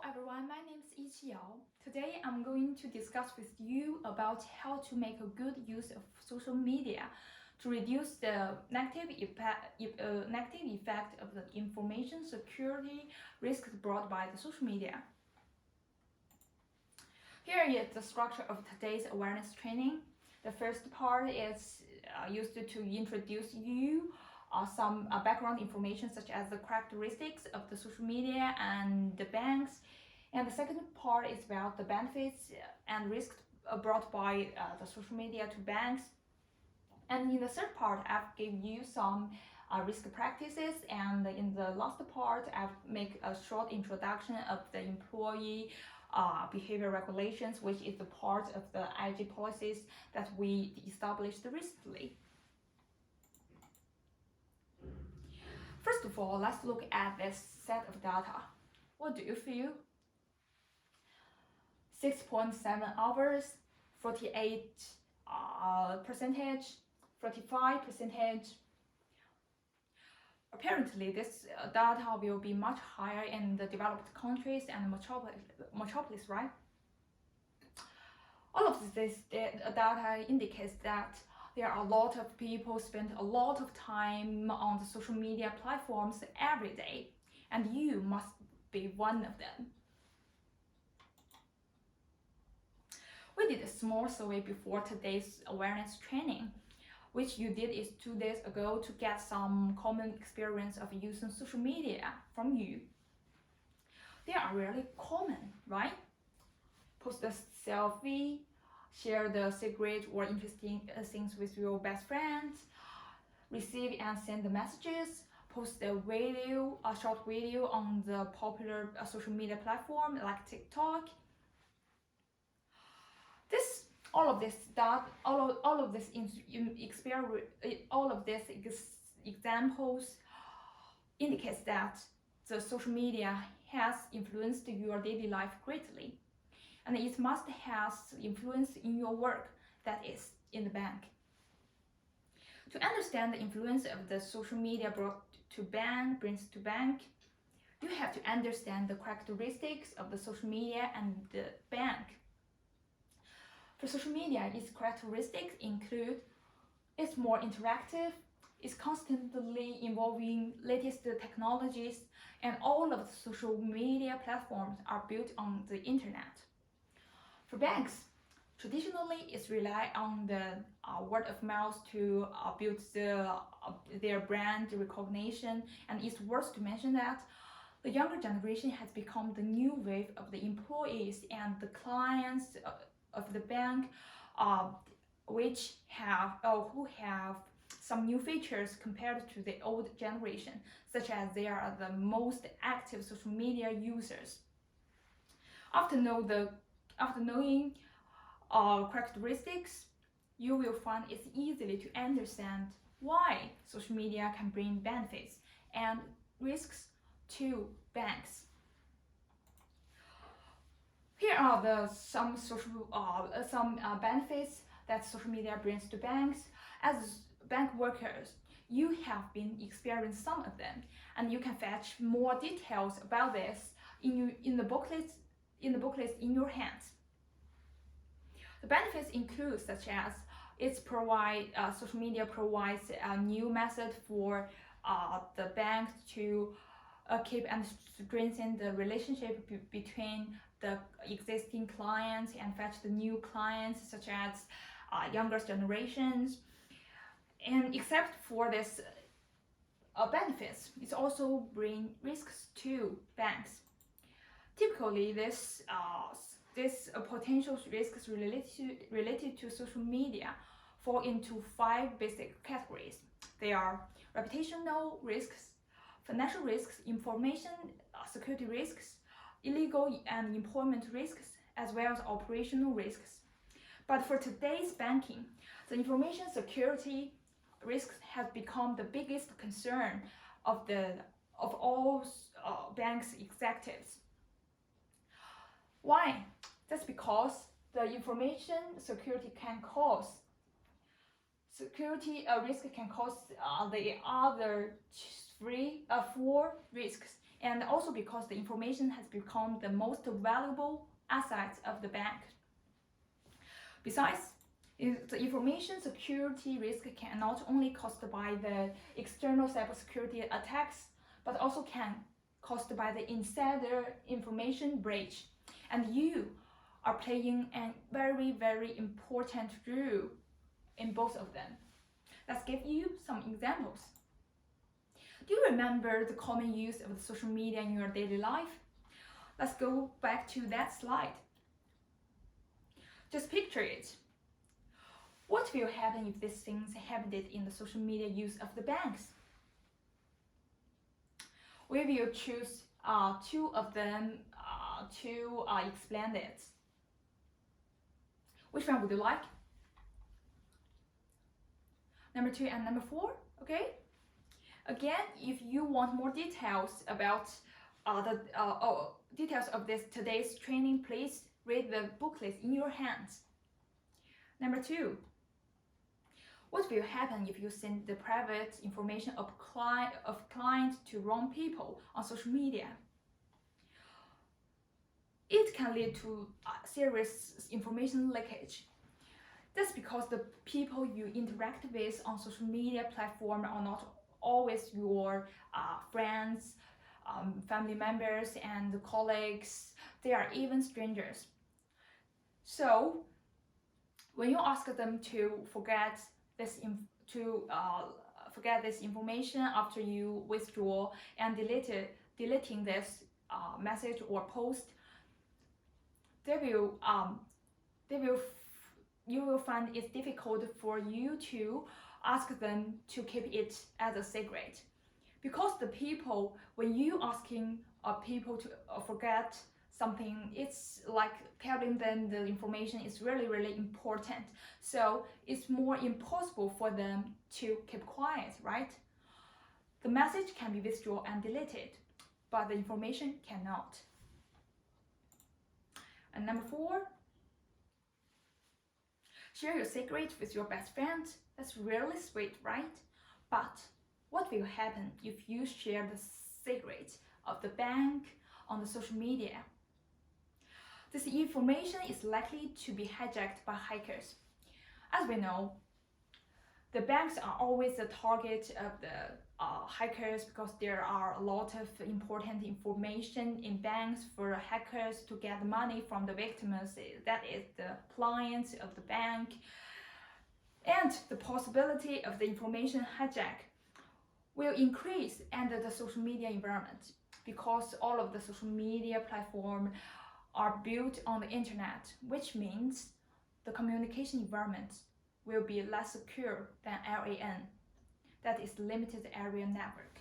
everyone, my name is Yiqi Yao. Today I'm going to discuss with you about how to make a good use of social media to reduce the negative effect of the information security risks brought by the social media. Here is the structure of today's awareness training. The first part is used to introduce you some background information such as the characteristics of the social media and the banks. And the second part is about the benefits and risks brought by the social media to banks. And in the third part, I've given you some risk practices, and in the last part, I've make a short introduction of the employee behavior regulations, which is the part of the IG policies that we established recently. First of all, let's look at this set of data. What do you feel? 6.7 hours, 48 percentage, 45%. Apparently, this data will be much higher in the developed countries and metropolis, right? All of this data indicates that there are a lot of people spend a lot of time on the social media platforms every day, and you must be one of them. We did a small survey before today's awareness training, which you did is 2 days ago, to get some common experience of using social media from you. They are really common, right? Post a selfie, share the secret or interesting things with your best friends, receive and send the messages, post a short video on the popular social media platform like TikTok. All of these examples indicates that the social media has influenced your daily life greatly, and it must have influence in your work, that is, in the bank. To understand the influence of the social media brings to bank, you have to understand the characteristics of the social media and the bank. For social media, its characteristics include it's more interactive, it's constantly involving latest technologies, and all of the social media platforms are built on the internet. For banks, traditionally it's rely on the word of mouth to build their brand recognition, and it's worth to mention that the younger generation has become the new wave of the employees and the clients of the bank, who have some new features compared to the old generation, such as they are the most active social media users. After knowing characteristics, you will find it's easily to understand why social media can bring benefits and risks to banks. Here are some benefits that social media brings to banks. As bank workers, you have been experienced some of them, and you can fetch more details about this in the booklets in your hands. The benefits include such as social media provides a new method for the bank to keep and strengthen the relationship between the existing clients and fetch the new clients, such as younger generations. And except for this benefits, it also brings risks to banks. Typically, this potential risks related to social media fall into 5 basic categories. They are reputational risks, financial risks, information security risks, illegal and employment risks, as well as operational risks. But for today's banking, the information security risks have become the biggest concern of all banks executives. Why? That's because the information security can cause risk can cause the other 4 risks, and also because the information has become the most valuable asset of the bank. Besides, the information security risk can not only caused by the external cybersecurity attacks, but also can caused by the insider information breach. And you are playing a very, very important role in both of them. Let's give you some examples. Do you remember the common use of the social media in your daily life? Let's go back to that slide. Just picture it. What will happen if these things happened in the social media use of the banks? We will choose two of them to explain it. Which one would you like? Number 2 and number 4, okay? Again, if you want more details about details of today's training, please read the booklet in your hands. Number 2, what will happen if you send the private information of client to wrong people on social media? It can lead to serious information leakage. That's because the people you interact with on social media platform are not always your friends, family members, and colleagues. They are even strangers. So when you ask them to forget this information after you withdraw and deleting this message or post, you will find it difficult for you to ask them to keep it as a secret, because the people, when you asking people to forget something, it's like telling them the information is really, really important. So it's more impossible for them to keep quiet, right? The message can be withdrawn and deleted, but the information cannot. And number 4, share your secret with your best friend. That's really sweet, right? But what will happen if you share the secret of the bank on the social media? This information is likely to be hijacked by hackers. As we know, the banks are always the target of the hackers, because there are a lot of important information in banks for hackers to get money from the victims, that is the clients of the bank. And the possibility of the information hijack will increase under the social media environment, because all of the social media platforms are built on the internet, which means the communication environment will be less secure than LAN, that is limited area network.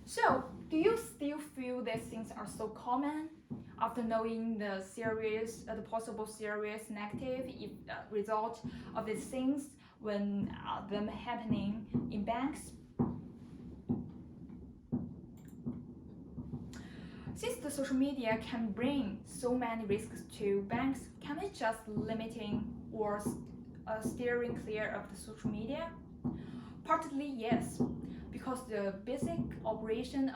So, do you still feel that things are so common after knowing the possible serious negative result of these things when them happening in banks? Since the social media can bring so many risks to banks, can we just limiting or steering clear of the social media? Partly yes, because the basic operation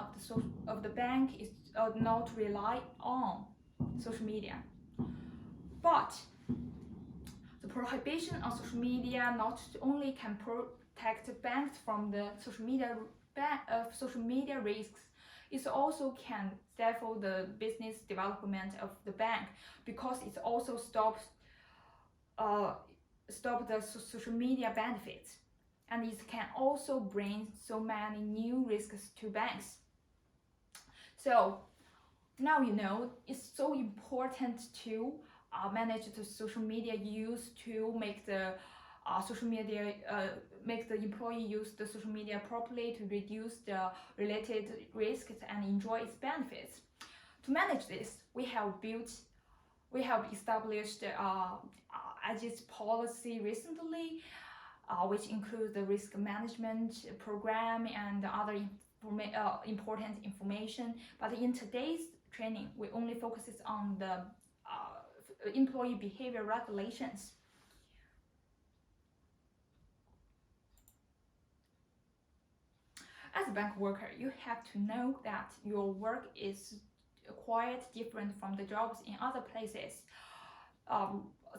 of the bank is not rely on social media. But the prohibition on social media not only can protect banks from the social media risks, it also can stifle the business development of the bank, because it also stops the social media benefits, and it can also bring so many new risks to banks. So now you know it's so important to manage the social media use, to make the make the employee use the social media properly to reduce the related risks and enjoy its benefits. To manage this, we have established AGIS policy recently, which includes the risk management program and other important information. But in today's training, we only focuses on the employee behavior regulations. As a bank worker, you have to know that your work is quite different from the jobs in other places,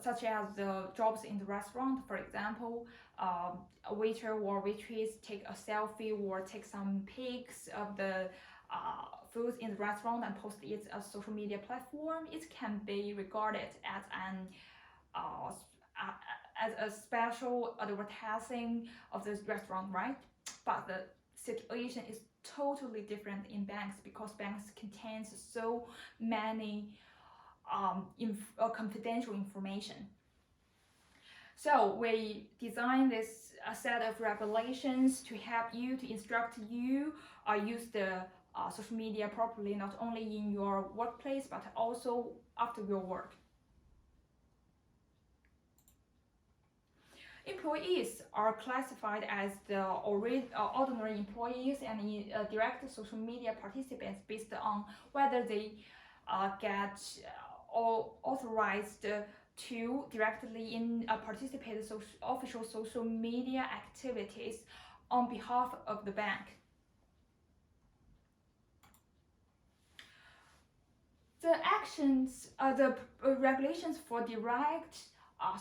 such as the jobs in the restaurant, for example. A waiter or waitress take a selfie or take some pics of the foods in the restaurant and post it as a social media platform. It can be regarded as an uh, as a special advertising of this restaurant, right? But the situation is totally different in banks because banks contains so many confidential information. So we designed this set of regulations to help you, to instruct you use the social media properly, not only in your workplace but also after your work. Employees are classified as the ordinary employees and direct social media participants based on whether they get authorized to directly participate in official social media activities on behalf of the bank. The regulations for direct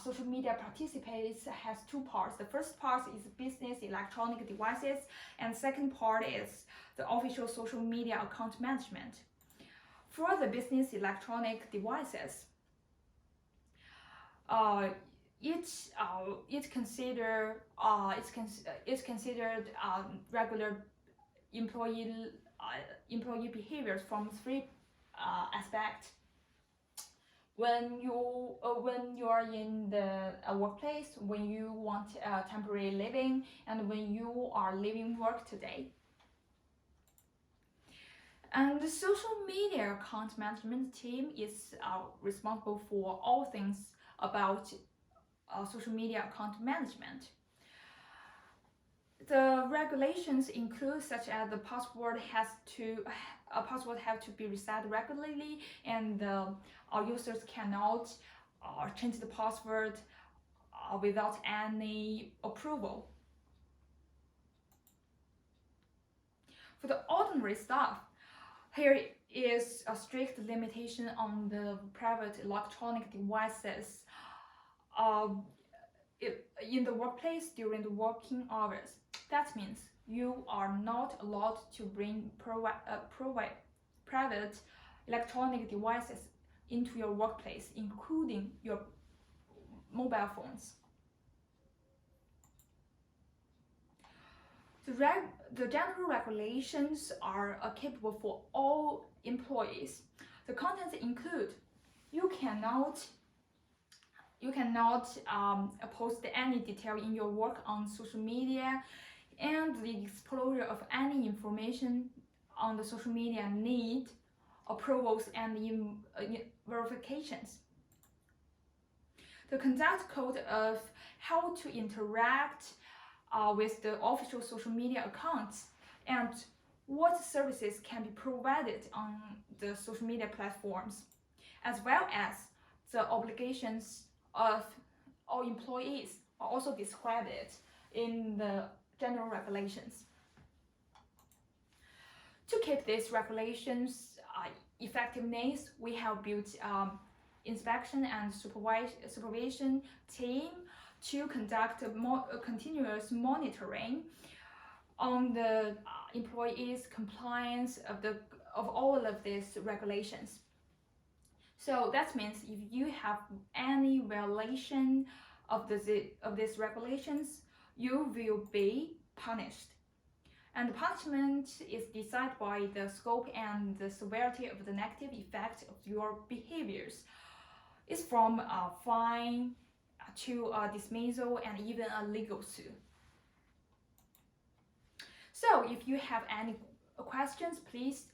social media participants has two parts. The first part is business electronic devices, and the second part is the official social media account management. For the business electronic devices, it's considered regular employee behaviors from three aspects. When you are in the workplace, when you want temporary living, and when you are leaving work today. And the social media account management team is responsible for all things about social media account management. The regulations include such as the password have to be reset regularly, and our users cannot change the password without any approval. For the ordinary staff, here is a strict limitation on the private electronic devices in the workplace during the working hours. That means you are not allowed to bring private electronic devices into your workplace, including your mobile phones. The general regulations are applicable for all employees. The contents include: you cannot post any detail in your work on social media, and the disclosure of any information on the social media need approvals and verifications. The conduct code of how to interact with the official social media accounts and what services can be provided on the social media platforms, as well as the obligations of all employees are also described in the general regulations. To keep these regulations effectiveness, we have built inspection and supervision team to conduct continuous monitoring on the employees' compliance of all of these regulations. So that means if you have any violation of these regulations, you will be punished. And the punishment is decided by the scope and the severity of the negative effect of your behaviors. It's from a fine to a dismissal and even a legal suit. So if you have any questions, please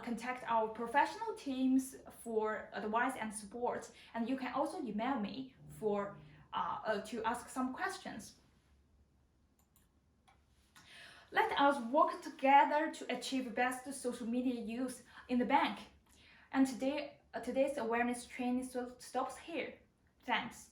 contact our professional teams for advice and support, and you can also email me to ask some questions. Let us work together to achieve best social media use in the bank. And today's awareness training stops here. Thanks.